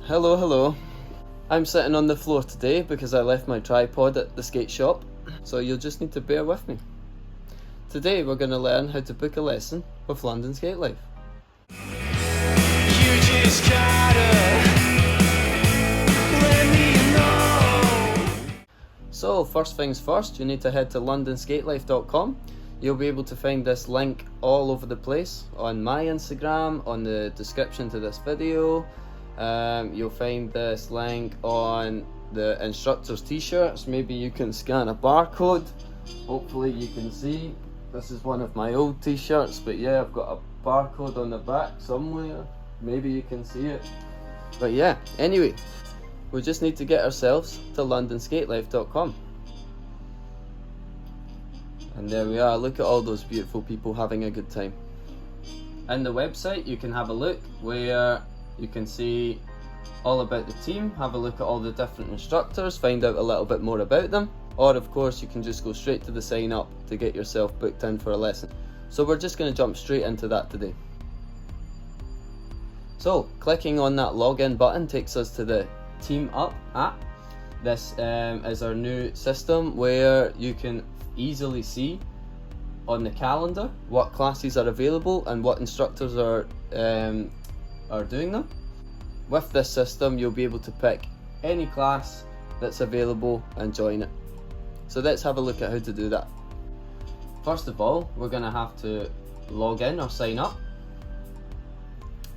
Hello. I'm sitting on the floor today because I left my tripod at the skate shop, so you'll just need to bear with me. Today we're going to learn how to book a lesson with London Skate Life. You just gotta let me know. So first things first, you need to head to londonskatelife.com. You'll be able to find this link all over the place, on my Instagram, on the description to this video. You'll find this link on the instructor's t-shirts. Maybe you can scan a barcode. Hopefully you can see. This is one of my old t-shirts, but yeah, I've got a barcode on the back somewhere. Maybe you can see it. But yeah, anyway, we just need to get ourselves to londonskatelife.com. And there we are, look at all those beautiful people having a good time. In the website you can have a look where you can see all about the team, have a look at all the different instructors, find out a little bit more about them, or of course you can just go straight to the sign up to get yourself booked in for a lesson. So we're just going to jump straight into that today. So clicking on that login button takes us to the Team Up app. This is our new system where you can easily see on the calendar what classes are available and what instructors are doing them. With this system you'll be able to pick any class that's available and join it. So let's have a look at how to do that. First of all, we're going to have to log in or sign up.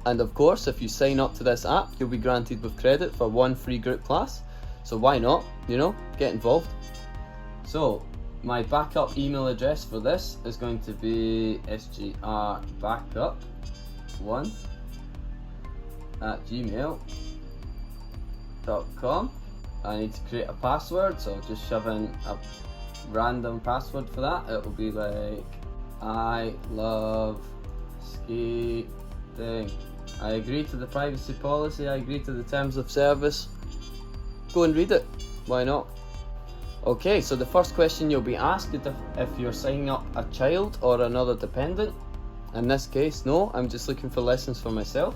And of course, if you sign up to this app, you'll be granted with credit for one free group class. So why not, get involved. So my backup email address for this is going to be sgrbackup1@gmail.com. I need to create a password, so I'll just shove in a random password for that. It will be like, I love skating. I agree to the privacy policy, I agree to the terms of service. Go and read it, why not? Okay, so the first question you'll be asked is if you're signing up a child or another dependent. In this case, no, I'm just looking for lessons for myself.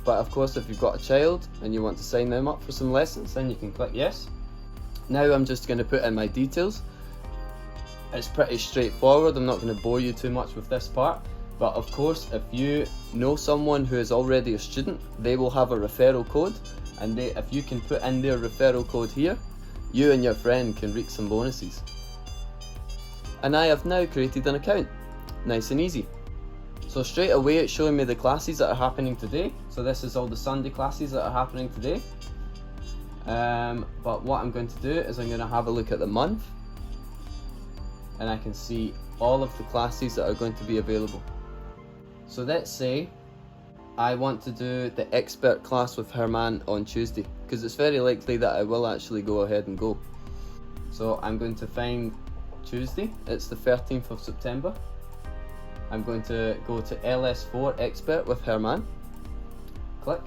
But of course, if you've got a child and you want to sign them up for some lessons, then you can click yes. Now I'm just going to put in my details. It's pretty straightforward, I'm not going to bore you too much with this part. But of course, if you know someone who is already a student, they will have a referral code. And if you can put in their referral code here, you and your friend can reap some bonuses. And I have now created an account. Nice and easy. So straight away it's showing me the classes that are happening today. So this is all the Sunday classes that are happening today. But what I'm going to do is I'm going to have a look at the month. And I can see all of the classes that are going to be available. So let's say I want to do the expert class with Herman on Tuesday, because it's very likely that I will actually go ahead and go. So I'm going to find Tuesday, it's the 13th of September. I'm going to go to LS4 Expert with Herman. Click.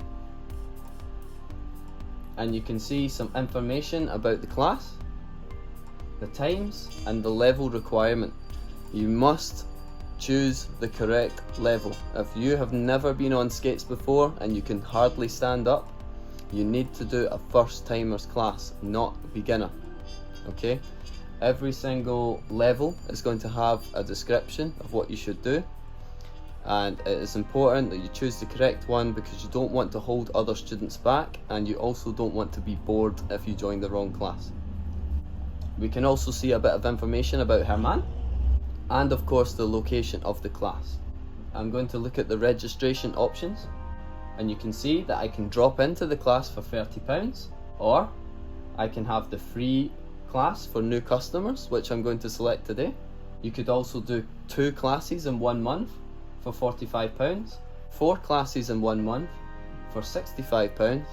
And you can see some information about the class, the times, and the level requirement. You must choose the correct level. If you have never been on skates before and you can hardly stand up, you need to do a first timers class, not beginner. Okay? Every single level is going to have a description of what you should do, and it is important that you choose the correct one because you don't want to hold other students back, and you also don't want to be bored if you join the wrong class. We can also see a bit of information about Herman, and of course the location of the class. I'm going to look at the registration options, and you can see that I can drop into the class for £30, or I can have the free class for new customers, which I'm going to select today. You could also do 2 classes in 1 month for £45, 4 classes in 1 month for £65,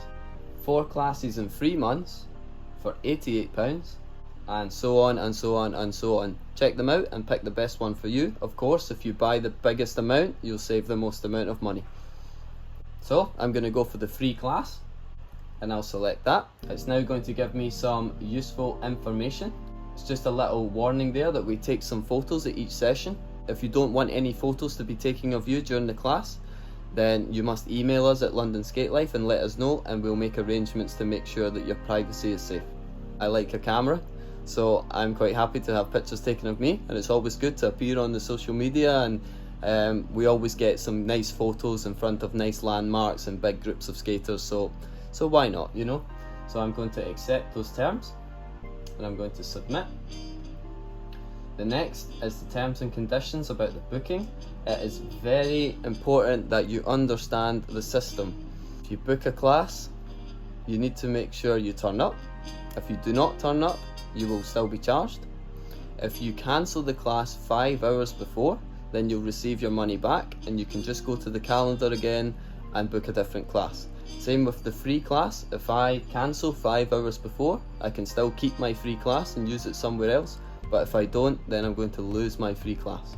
4 classes in 3 months for £88, and so on and so on and so on. Check them out and pick the best one for you. Of course, if you buy the biggest amount, you'll save the most amount of money. So I'm going to go for the free class, and I'll select that. It's now going to give me some useful information. It's just a little warning there that we take some photos at each session. If you don't want any photos to be taken of you during the class, then you must email us at London Skate Life and let us know, and we'll make arrangements to make sure that your privacy is safe. I like a camera, so I'm quite happy to have pictures taken of me, and it's always good to appear on the social media, and we always get some nice photos in front of nice landmarks and big groups of skaters, so why not, you know? So I'm going to accept those terms, and I'm going to submit. The next is the terms and conditions about the booking. It is very important that you understand the system. If you book a class, you need to make sure you turn up. If you do not turn up, you will still be charged. If you cancel the class 5 hours before, then you'll receive your money back, and you can just go to the calendar again and book a different class. Same with the free class. If I cancel 5 hours before, I can still keep my free class and use it somewhere else, but if I don't, then I'm going to lose my free class.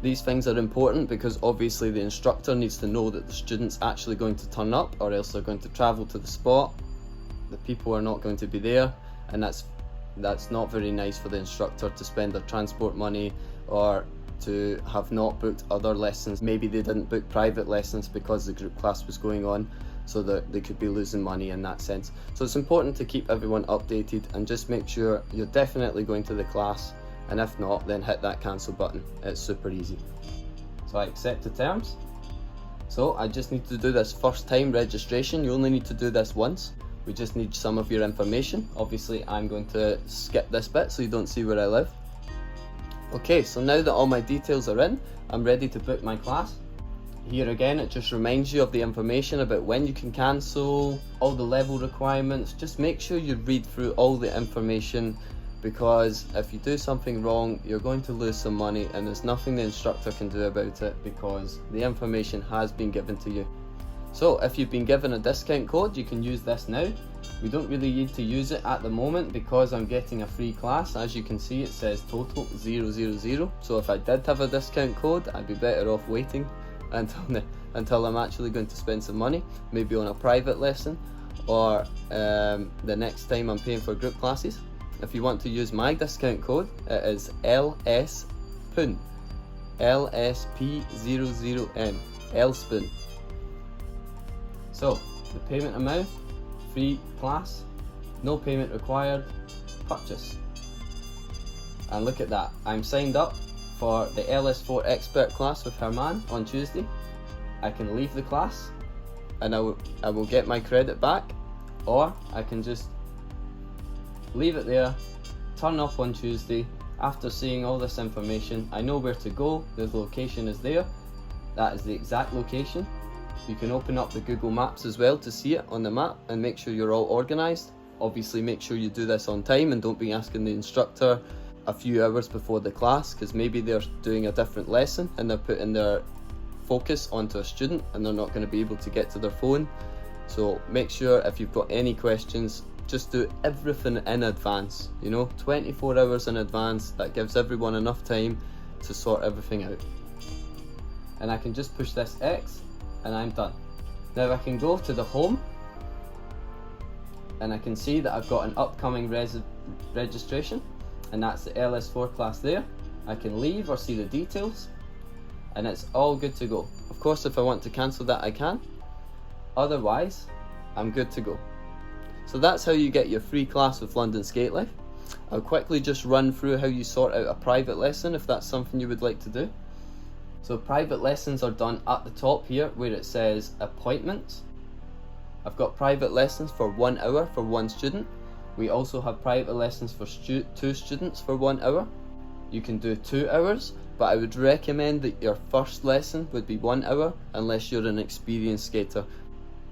These things are important because obviously the instructor needs to know that the student's actually going to turn up, or else they're going to travel to the spot. The people are not going to be there, and that's not very nice for the instructor to spend their transport money, or to have not booked other lessons. Maybe they didn't book private lessons because the group class was going on, so that they could be losing money in that sense. So it's important to keep everyone updated and just make sure you're definitely going to the class, and if not, then hit that cancel button. It's super easy. So I accept the terms. So I just need to do this first time registration. You only need to do this once. We just need some of your information. Obviously I'm going to skip this bit so you don't see where I live. Okay, so now that all my details are in, I'm ready to book my class. Here again, it just reminds you of the information about when you can cancel, all the level requirements. Just make sure you read through all the information, because if you do something wrong, you're going to lose some money, and there's nothing the instructor can do about it because the information has been given to you. So if you've been given a discount code, you can use this now. We don't really need to use it at the moment because I'm getting a free class. As you can see, it says total 000. So if I did have a discount code, I'd be better off waiting until I'm actually going to spend some money, maybe on a private lesson, or the next time I'm paying for group classes. If you want to use my discount code, it is LSPOON, LSP00M, LSPOON. So the payment amount, free class, no payment required, purchase. And look at that, I'm signed up for the LS4 expert class with Herman on Tuesday. I can leave the class and I will get my credit back, or I can just leave it there, turn up on Tuesday. After seeing all this information, I know where to go, the location is there, that is the exact location. You can open up the Google Maps as well to see it on the map and make sure you're all organised. Obviously make sure you do this on time and don't be asking the instructor a few hours before the class, because maybe they're doing a different lesson and they're putting their focus onto a student and they're not going to be able to get to their phone. So make sure if you've got any questions, just do everything in advance, 24 hours in advance. That gives everyone enough time to sort everything out. And I can just push this X and I'm done. Now I can go to the home and I can see that I've got an upcoming registration, and that's the LS4 class there. I can leave or see the details, and it's all good to go. Of course, if I want to cancel that, I can. Otherwise, I'm good to go. So that's how you get your free class with London Skate Life. I'll quickly just run through how you sort out a private lesson if that's something you would like to do. So private lessons are done at the top here where it says appointments. I've got private lessons for 1 hour for one student. We also have private lessons for 2 students for 1 hour. You can do 2 hours, but I would recommend that your first lesson would be 1 hour unless you're an experienced skater.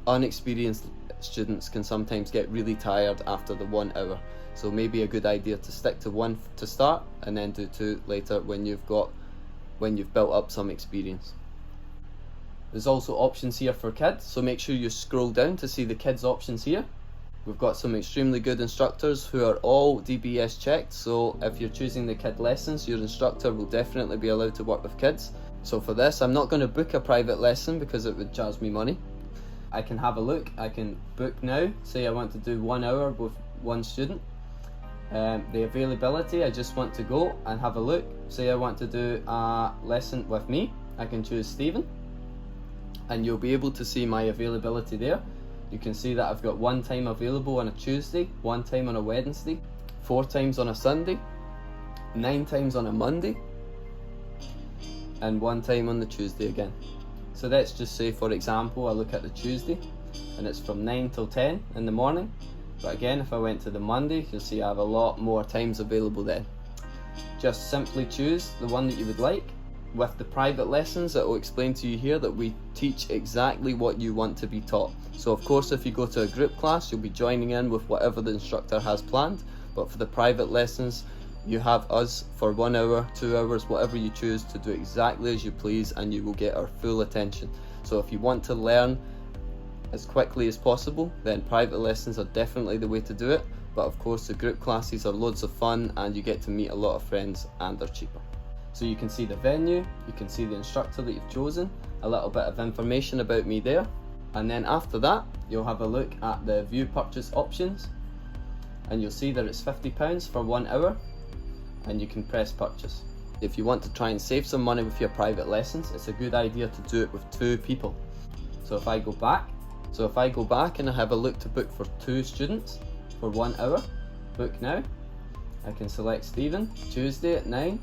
Unexperienced students can sometimes get really tired after the 1 hour. So maybe a good idea to stick to 1 to start and then do 2 later when you've built up some experience. There's also options here for kids, so make sure you scroll down to see the kids options here. We've got some extremely good instructors who are all DBS checked, so if you're choosing the kid lessons, your instructor will definitely be allowed to work with kids. So for this, I'm not going to book a private lesson because it would charge me money. I can have a look, I can book now, say I want to do 1 hour with one student. The availability, I just want to go and have a look. Say I want to do a lesson with me, I can choose Stephen. and you'll be able to see my availability there. You can see that I've got 1 time available on a Tuesday, 1 time on a Wednesday, 4 times on a Sunday, 9 times on a Monday, and 1 time on the Tuesday again. So let's just say, for example, I look at the Tuesday and it's from 9 till 10 in the morning. But again, if I went to the Monday, you'll see I have a lot more times available then. Just simply choose the one that you would like. With the private lessons, it will explain to you here that we teach exactly what you want to be taught. So of course, if you go to a group class, you'll be joining in with whatever the instructor has planned. But for the private lessons, you have us for 1 hour, 2 hours, whatever you choose, to do exactly as you please, and you will get our full attention. So if you want to learn as quickly as possible, then private lessons are definitely the way to do it. But of course, the group classes are loads of fun and you get to meet a lot of friends and they're cheaper. So you can see the venue, you can see the instructor that you've chosen, a little bit of information about me there. And then after that, you'll have a look at the view purchase options, and you'll see that it's £50 for 1 hour, and you can press purchase. If you want to try and save some money with your private lessons, it's a good idea to do it with 2 people. So if I go back and I have a look to book for 2 students for 1 hour, book now, I can select Stephen, Tuesday at 9,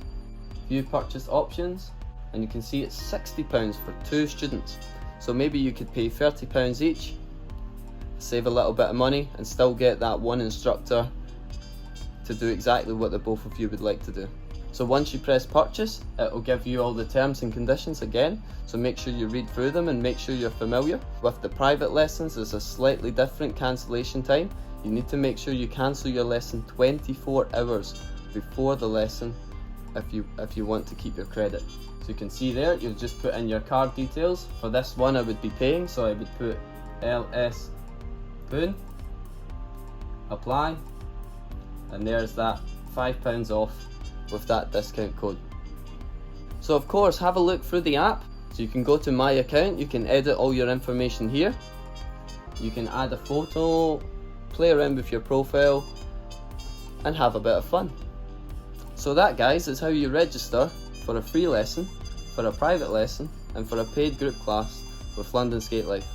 view purchase options, and you can see it's £60 for 2 students. So maybe you could pay £30 each, save a little bit of money, and still get that one instructor to do exactly what the both of you would like to do. So once you press purchase, it will give you all the terms and conditions again, so make sure you read through them and make sure you're familiar. With the private lessons, there's a slightly different cancellation time. You need to make sure you cancel your lesson 24 hours before the lesson if you want to keep your credit. So you can see there, you'll just put in your card details. For this one I would be paying, so I would put LS Boone, apply, and there's that £5 off with that discount code. So of course, have a look through the app. So you can go to my account, you can edit all your information here, you can add a photo, play around with your profile, and have a bit of fun. So that, guys, is how you register for a free lesson, for a private lesson, and for a paid group class with London Skate Life.